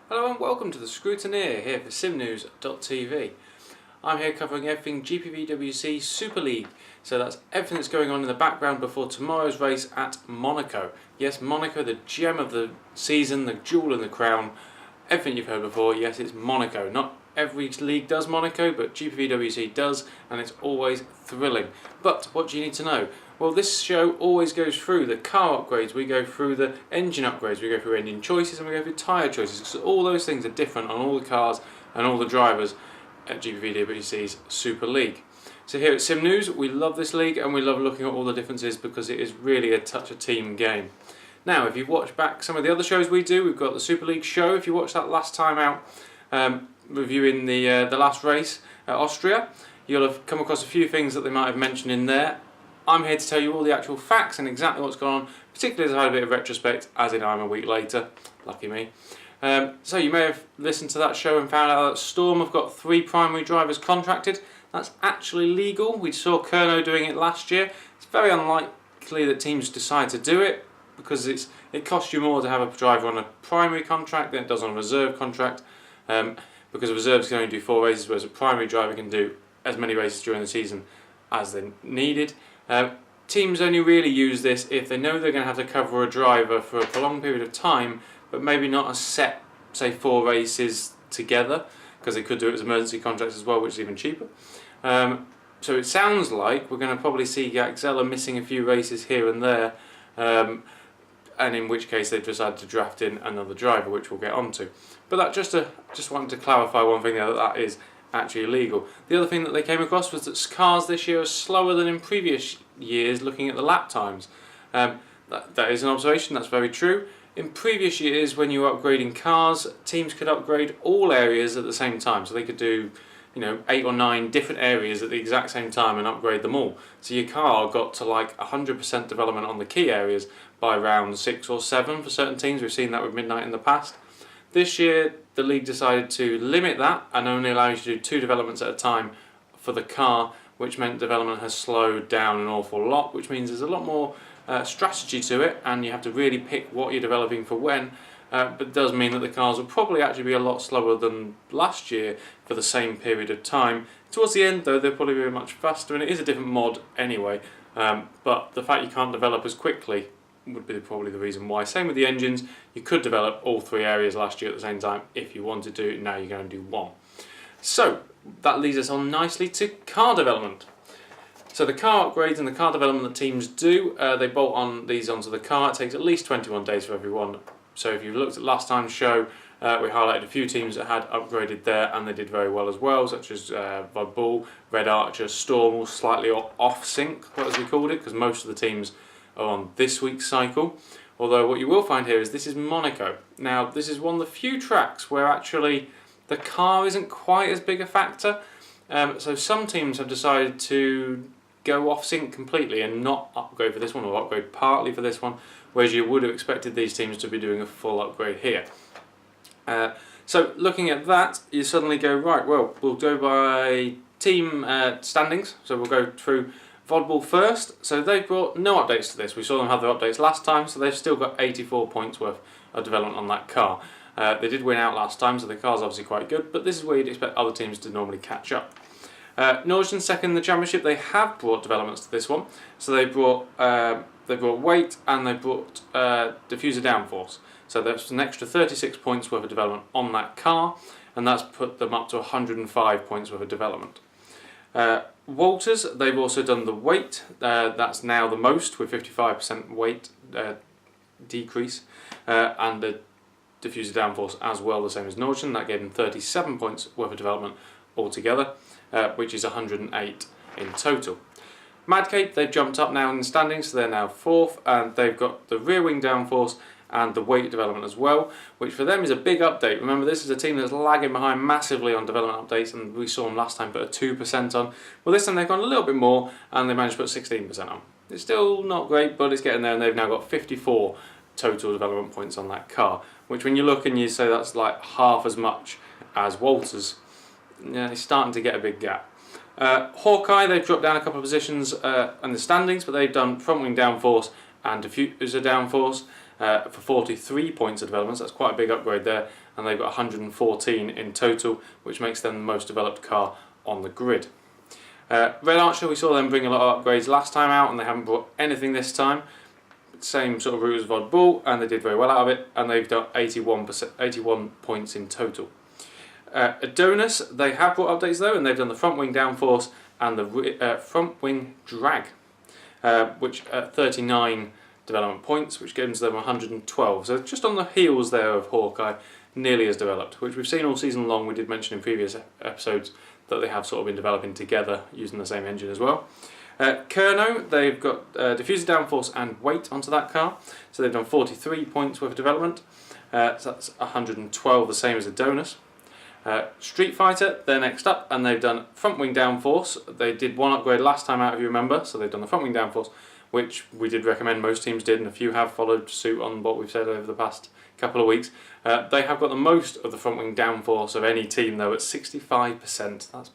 Hello and welcome to the Scrutineer here for SimNews.TV. I'm here covering everything GPVWC Super League, so that's everything that's going on in the background before tomorrow's race at Monaco. Yes, Monaco, the gem of the season, the jewel in the crown, everything you've heard before. Yes, it's Monaco. Not every league does Monaco, but GPVWC does, and it's always thrilling. But what do you need to know? Well, this show always goes through the car upgrades, we go through the engine upgrades, we go through engine choices, and we go through tyre choices, because all those things are different on all the cars and all the drivers at GPVWC's Super League. So here at Sim News, we love this league and we love looking at all the differences because it is really a touch-a-team game. Now, if you've watched back some of the other shows we do, we've got the Super League show. If you watched that last time out, reviewing the last race at Austria, you'll have come across a few things that they might have mentioned in there. I'm here to tell you all the actual facts and exactly what's gone on, particularly as I had a bit of retrospect, as in I'm a week later. Lucky me. So you may have listened to that show and found out that Storm have got 3 primary drivers contracted. That's actually legal. We saw Kerno doing it last year. It's very unlikely that teams decide to do it because it costs you more to have a driver on a primary contract than it does on a reserve contract, because a reserve can only do 4 races, whereas a primary driver can do as many races during the season as they're needed. Teams only really use this if they know they're going to have to cover a driver for a prolonged period of time, but maybe not a set, say, 4 races together, because they could do it as emergency contracts as well, which is even cheaper. So it sounds like we're going to probably see Gazella missing a few races here and there, and in which case they've decided to draft in another driver, which we'll get onto. But that just wanted to clarify one thing there, that is actually illegal. The other thing that they came across was that cars this year are slower than in previous years looking at the lap times. That is an observation, that's very true. In previous years when you were upgrading cars, teams could upgrade all areas at the same time, so they could do 8 or 9 different areas at the exact same time and upgrade them all. So your car got to like 100% development on the key areas by round 6 or 7 for certain teams. We've seen that with Midnight in the past. This year the league decided to limit that and only allow you to do 2 developments at a time for the car, which meant development has slowed down an awful lot, which means there's a lot more strategy to it and you have to really pick what you're developing for when. But it does mean that the cars will probably actually be a lot slower than last year for the same period of time. Towards the end though, they'll probably be much faster, and it is a different mod anyway, but the fact you can't develop as quickly would be probably the reason why. Same with the engines, you could develop all 3 areas last year at the same time if you wanted to. Now you're going to do 1. So that leads us on nicely to car development. So the car upgrades and the car development that teams do, they bolt on these onto the car. It takes at least 21 days for everyone. So if you've looked at last time's show, we highlighted a few teams that had upgraded there and they did very well as well, such as Red Bull, Red Archer, Storm, slightly off sync, as we called it, because most of the teams are on this week's cycle. Although what you will find here is this is Monaco. Now this is one of the few tracks where actually the car isn't quite as big a factor. So some teams have decided to go off sync completely and not upgrade for this one, or upgrade partly for this one, whereas you would have expected these teams to be doing a full upgrade here. So looking at that, you suddenly go, right, well, we'll go by team standings. So we'll go through Vodbull first. So they've brought no updates to this. We saw them have their updates last time, so they've still got 84 points worth of development on that car. They did win out last time, so the car's obviously quite good, but this is where you'd expect other teams to normally catch up. Norwegian second in the championship. They have brought developments to this one. So they brought weight and they brought diffuser downforce. So that's an extra 36 points worth of development on that car, and that's put them up to 105 points worth of development. Walters, they've also done the weight. That's now the most, with 55% weight decrease, and the diffuser downforce as well, the same as Norwegian. That gave them 37 points worth of development altogether, which is 108 in total. Madcape, they've jumped up now in the standings, so they're now 4th, and they've got the rear wing downforce and the weight development as well, which for them is a big update. Remember, this is a team that's lagging behind massively on development updates, and we saw them last time put a 2% on. Well, this time they've gone a little bit more and they managed to put 16% on. It's still not great, but it's getting there, and they've now got 54 total development points on that car, which when you look and you say that's like half as much as Walters, yeah, it's starting to get a big gap. Hawkeye, they've dropped down a couple of positions in the standings, but they've done front wing downforce and diffuser downforce. For 43 points of development, so that's quite a big upgrade there, and they've got 114 in total, which makes them the most developed car on the grid. Red Archer, we saw them bring a lot of upgrades last time out, and they haven't brought anything this time. Same sort of route as Vod Bull, and they did very well out of it, and they've done 81 points in total. Adonis, they have brought updates though, and they've done the front wing downforce and the front wing drag, which at 39 development points, which gives them 112. So just on the heels there of Hawkeye, nearly as developed, which we've seen all season long. We did mention in previous episodes that they have sort of been developing together using the same engine as well. Kerno, they've got diffuser downforce and weight onto that car, so they've done 43 points worth of development, so that's 112, the same as Adonis. Street Fighter, they're next up, and they've done front wing downforce. They did one upgrade last time out, if you remember, so they've done the front wing downforce, which we did recommend, most teams did, and a few have followed suit on what we've said over the past couple of weeks. They have got the most of the front wing downforce of any team though, at 65%. That's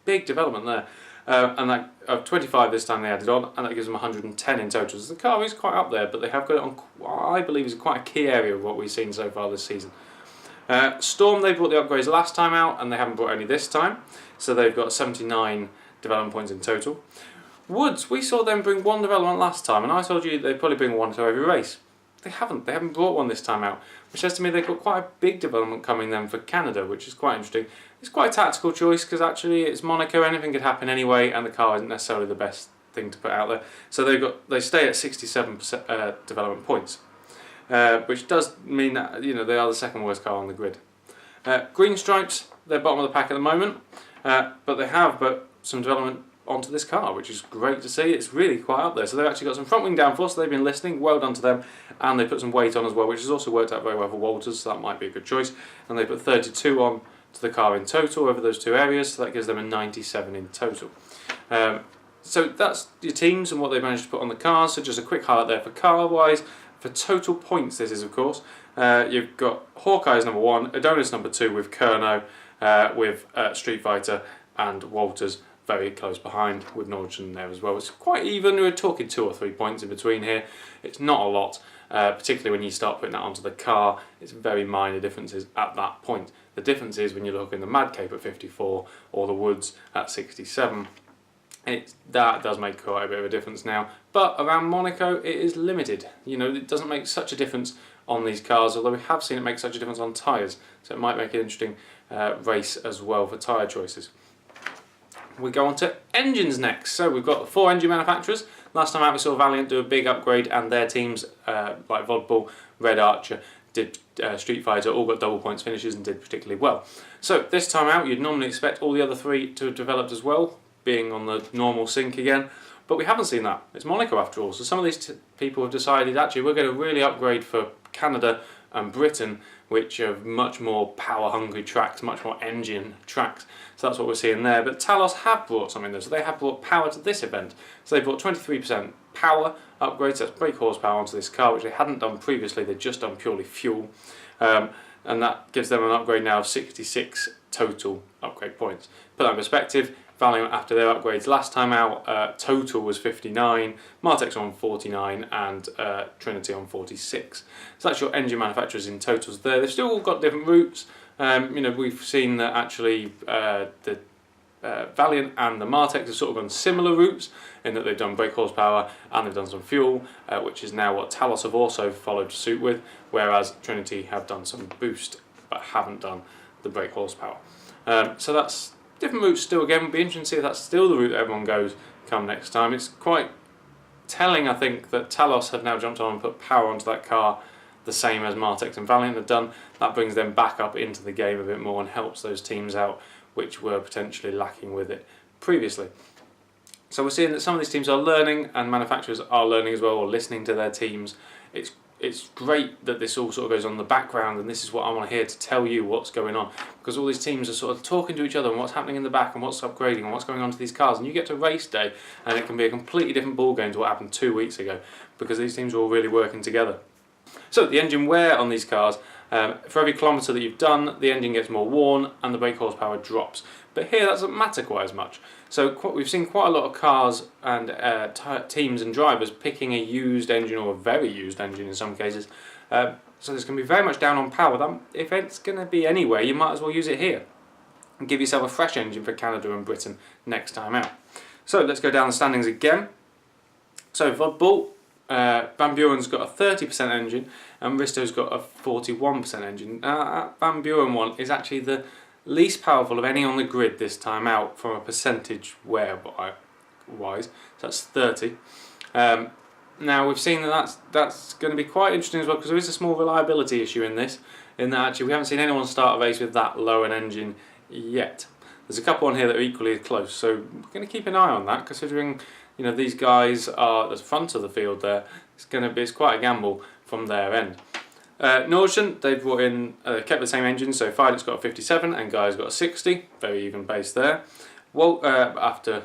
big development there. And that 25 this time they added on, and that gives them 110 in total. So the car is quite up there, but they have got it on, I believe, is quite a key area of what we've seen so far this season. Storm, they brought the upgrades last time out, and they haven't brought any this time, so they've got 79 development points in total. Woods, we saw them bring one development last time, and I told you they'd probably bring one to every race. They haven't brought one this time out, which says to me they've got quite a big development coming then for Canada, which is quite interesting. It's quite a tactical choice because actually it's Monaco, anything could happen anyway, and the car isn't necessarily the best thing to put out there. So they stay at 67% development points, which does mean that they are the second worst car on the grid. Green Stripes, they're bottom of the pack at the moment, but they have some development onto this car, which is great to see. It's really quite up there. So they've actually got some front wing downforce, so they've been listening, well done to them, and they put some weight on as well, which has also worked out very well for Walters, so that might be a good choice. And they put 32 on to the car in total over those two areas, so that gives them a 97 in total. So that's your teams and what they've managed to put on the cars. So just a quick highlight there for car wise. For total points, this is of course, you've got Hawkeye's number 1, Adonis number 2 with Kerno, with Street Fighter and Walters very close behind with Nordson there as well. It's quite even. We're talking 2 or 3 points in between here. It's not a lot, particularly when you start putting that onto the car. It's very minor differences at that point. The difference is when you look in the Mad Cape at 54 or the Woods at 67. That does make quite a bit of a difference now. But around Monaco, it is limited. It doesn't make such a difference on these cars, although we have seen it make such a difference on tyres. So it might make an interesting race as well for tyre choices. We go on to engines next. So we've got 4 engine manufacturers. Last time out we saw Valiant do a big upgrade, and their teams like Vod Bull, Red Archer, did Street Fighter, all got double points finishes and did particularly well. So this time out you'd normally expect all the other 3 to have developed as well, being on the normal sync again, but we haven't seen that. It's Monaco after all, so some of these people have decided actually we're going to really upgrade for Canada and Britain, which are much more power hungry tracks, much more engine tracks. So that's what we're seeing there. But Talos have brought something though, so they have brought power to this event. So they brought 23% power upgrades, that's brake horsepower onto this car, which they hadn't done previously. They'd just done purely fuel, and that gives them an upgrade now of 66 total upgrade points. Put that in perspective, Valiant after their upgrades last time out, total was 59, Martex on 49 and Trinity on 46. So that's your engine manufacturers in totals there. They've still all got different routes. We've seen that actually the Valiant and the Martex have sort of gone similar routes in that they've done brake horsepower and they've done some fuel, which is now what Talos have also followed suit with, whereas Trinity have done some boost but haven't done the brake horsepower. So that's different routes still. Again, would be interesting to see if that's still the route that everyone goes come next time. It's quite telling, I think, that Talos have now jumped on and put power onto that car the same as Martex and Valiant have done. That brings them back up into the game a bit more and helps those teams out which were potentially lacking with it previously. So we're seeing that some of these teams are learning and manufacturers are learning as well, or listening to their teams. It's great that this all sort of goes on in the background, and this is what I want to hear to tell you what's going on, because all these teams are sort of talking to each other and what's happening in the back and what's upgrading and what's going on to these cars, and you get to race day and it can be a completely different ball game to what happened 2 weeks ago, because these teams are all really working together. So the engine wear on these cars, for every kilometre that you've done, the engine gets more worn and the brake horsepower drops. But here that doesn't matter quite as much. So we've seen quite a lot of cars and teams and drivers picking a used engine, or a very used engine in some cases, So there's going to be very much down on power. If it's going to be anywhere, you might as well use it here and give yourself a fresh engine for Canada and Britain next time out. So let's go down the standings again. So Vodbull, Van Buren's got a 30% engine and Risto's got a 41% engine. That Van Buren one is actually the least powerful of any on the grid this time out from a percentage wear-wise. So that's 30. Now we've seen that's going to be quite interesting as well, because there is a small reliability issue in this, in that actually we haven't seen anyone start a race with that low an engine yet. There's a couple on here that are equally as close, so we're going to keep an eye on that, considering these guys are at the front of the field there. It's quite a gamble from their end. Nordsen, they've brought in, kept the same engine, so Filet's got a 57 and Guy's got a 60, very even pace there. Well, after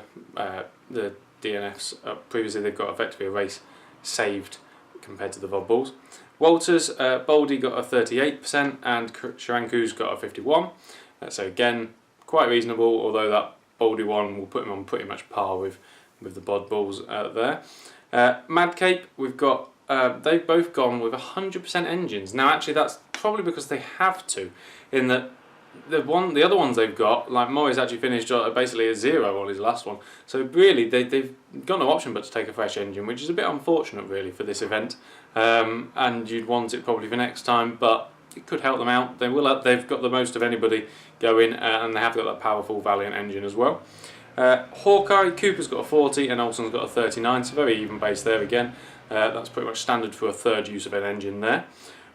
the DNFs, previously they've got effectively a race saved compared to the Vodbulls. Walters, Boldy got a 38% and Sharanku's got a 51. So again, quite reasonable, although that Boldy one will put him on pretty much par with the Vodbulls there. Madcape, we've got, they've both gone with 100% engines. Now actually that's probably because they have to, in that the other ones they've got, like Murray's actually finished basically a 0 on his last one. So really they've got no option but to take a fresh engine, which is a bit unfortunate really for this event. And you'd want it probably for next time, but it could help them out. They've got the most of anybody going, and they have got that powerful Valiant engine as well. Hawkeye, Cooper's got a 40 and Olsen's got a 39, so very even pace there again. That's pretty much standard for a third use of an engine there.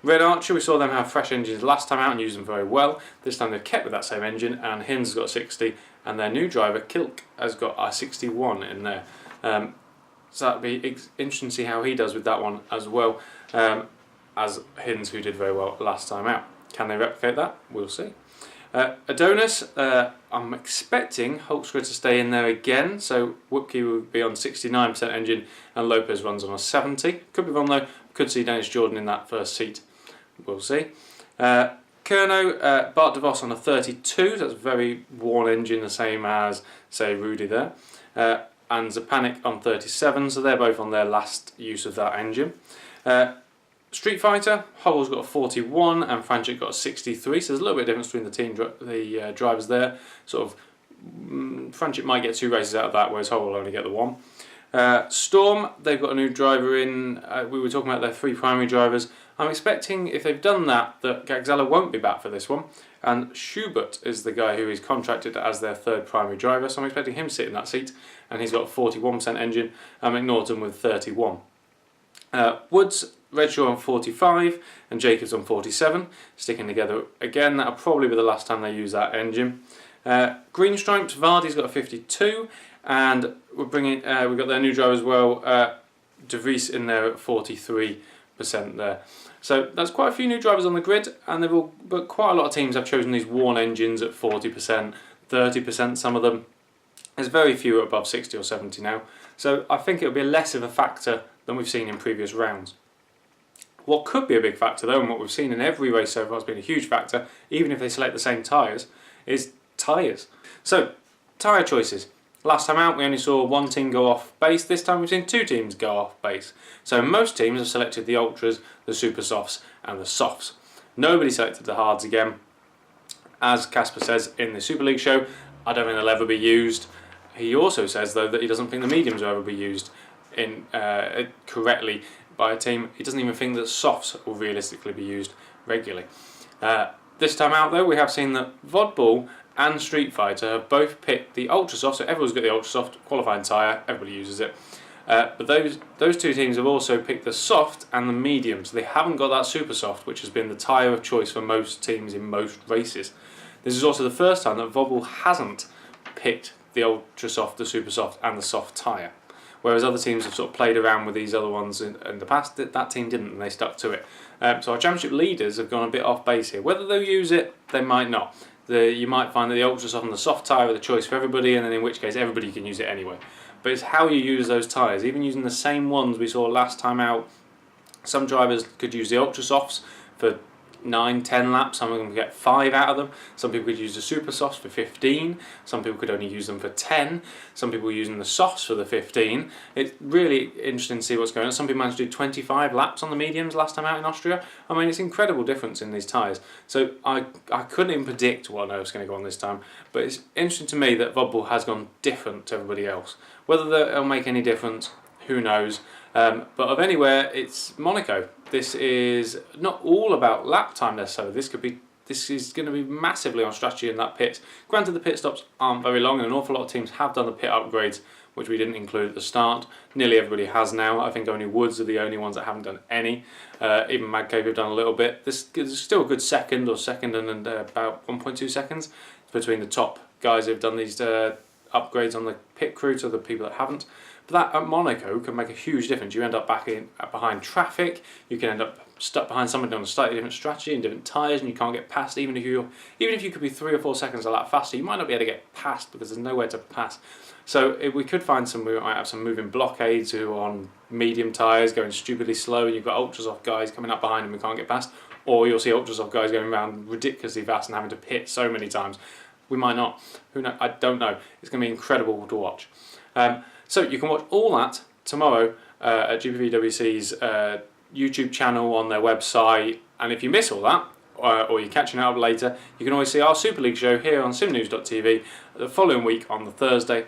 Red Archer, we saw them have fresh engines last time out and use them very well. This time they've kept with that same engine, and Hinz has got a 60 and their new driver Kilk has got a 61 in there. So that'll be interesting to see how he does with that one as well, as Hinz, who did very well last time out. Can they replicate that? We'll see. Adonis, I'm expecting Hulksker to stay in there again, so Woopke will be on 69% engine and Lopez runs on a 70. Could be wrong though, could see Dennis Jordan in that first seat. We'll see. Kerno, Bart de Vos on a 32, that's a very worn engine, the same as, say, Rudy there. And Zapanic on 37, so they're both on their last use of that engine. Street Fighter, Hubble's got a 41 and Franchik got a 63, so there's a little bit of difference between the drivers there. Sort of, Franchik might get 2 races out of that, whereas Hubble will only get the 1. Storm, they've got a new driver in. We were talking about their 3 primary drivers. I'm expecting, if they've done that Gagzala won't be back for this one, and Schubert is the guy who is contracted as their 3rd primary driver, so I'm expecting him to sit in that seat, and he's got a 41% engine, and McNaughton with 31. Woods, Redshaw on 45 and Jacobs on 47, sticking together again. That'll probably be the last time they use that engine. Green Stripes, Vardy's got a 52, and we've got their new driver as well, De Vries in there at 43% there. So that's quite a few new drivers on the grid, and but quite a lot of teams have chosen these worn engines at 40%, 30%, some of them. There's very few above 60 or 70 now, so I think it'll be less of a factor than we've seen in previous rounds. What could be a big factor though, and what we've seen in every race so far has been a huge factor, even if they select the same tyres, is tyres. So, tyre choices. Last time out we only saw 1 team go off base, this time we've seen 2 teams go off base. So most teams have selected the Ultras, the Super Softs and the Softs. Nobody selected the Hards again. As Casper says in the Super League show, I don't think they'll ever be used. He also says though that he doesn't think the mediums will ever be used correctly by a team. He doesn't even think that softs will realistically be used regularly. This time out though, we have seen that Vodbull and Street Fighter have both picked the Ultra Soft, so everyone's got the Ultra Soft qualifying tyre, everybody uses it. But those 2 teams have also picked the soft and the medium, so they haven't got that Super Soft, which has been the tyre of choice for most teams in most races. This is also the first time that Vodbull hasn't picked the Ultra Soft, the Super Soft and the soft tyre. Whereas other teams have sort of played around with these other ones in the past, that team didn't and they stuck to it. So our championship leaders have gone a bit off base here. Whether they'll use it, they might not. You might find that the Ultra Soft and the soft tyre are the choice for everybody, and then in which case everybody can use it anyway. But it's how you use those tyres. Even using the same ones we saw last time out, some drivers could use the Ultra Softs for 9, 10 laps, some of them could get 5 out of them, some people could use the super softs for 15, some people could only use them for 10, some people were using the softs for the 15. It's really interesting to see what's going on. Some people managed to do 25 laps on the mediums last time out in Austria. I mean, it's an incredible difference in these tyres. So I couldn't even predict what I was going to go on this time, but it's interesting to me that Red Bull has gone different to everybody else. Whether that'll make any difference, who knows. But of anywhere, it's Monaco. This is not all about lap time necessarily. This is going to be massively on strategy in that pit. Granted, the pit stops aren't very long, and an awful lot of teams have done the pit upgrades, which we didn't include at the start. Nearly everybody has now. I think only Woods are the only ones that haven't done any. Even Magcave have done a little bit. There's still a good second and about 1.2 seconds between the top guys who've done these upgrades on the pit crew to the people that haven't. But that at Monaco can make a huge difference. You end up behind traffic. You can end up stuck behind somebody on a slightly different strategy and different tyres, and you can't get past. Even if you could be 3 or 4 seconds a lap faster, you might not be able to get past because there's nowhere to pass. So if we could find we might have some moving blockades who are on medium tyres going stupidly slow, and you've got ultra soft guys coming up behind them who can't get past, or you'll see ultra soft guys going around ridiculously fast and having to pit so many times. We might not. Who knows? I don't know. It's going to be incredible to watch. So you can watch all that tomorrow at GPVWC's YouTube channel, on their website, and if you miss all that, or you're catching it up later, you can always see our Super League show here on SimNews.TV the following week on the Thursday.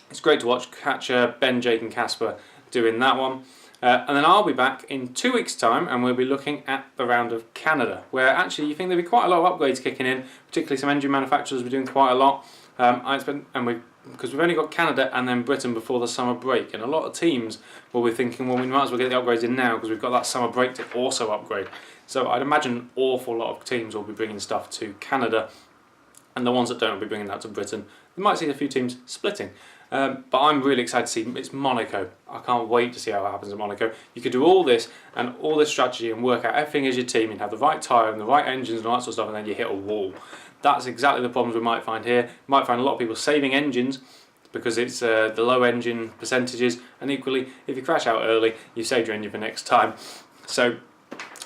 It's great to watch. Catch Ben, Jake and Casper doing that one. And then I'll be back in 2 weeks' time, and we'll be looking at the round of Canada, where actually you think there'll be quite a lot of upgrades kicking in, particularly some engine manufacturers will be doing quite a lot. Because we've only got Canada and then Britain before the summer break, and a lot of teams will be thinking, well, we might as well get the upgrades in now because we've got that summer break to also upgrade. So I'd imagine an awful lot of teams will be bringing stuff to Canada, and the ones that don't will be bringing that to Britain. We might see a few teams splitting. But I'm really excited to see. It's Monaco. I can't wait to see how it happens in Monaco. You could do all this and all this strategy and work out everything as your team and have the right tyre and the right engines and all that sort of stuff, and then you hit a wall. That's exactly the problems we might find here. You might find a lot of people saving engines because it's the low engine percentages, and equally, if you crash out early, you've saved your engine for next time. So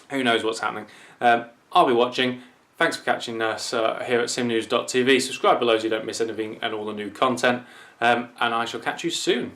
who knows what's happening. I'll be watching. Thanks for catching us here at SimNews.TV. Subscribe below so you don't miss anything and all the new content. And I shall catch you soon.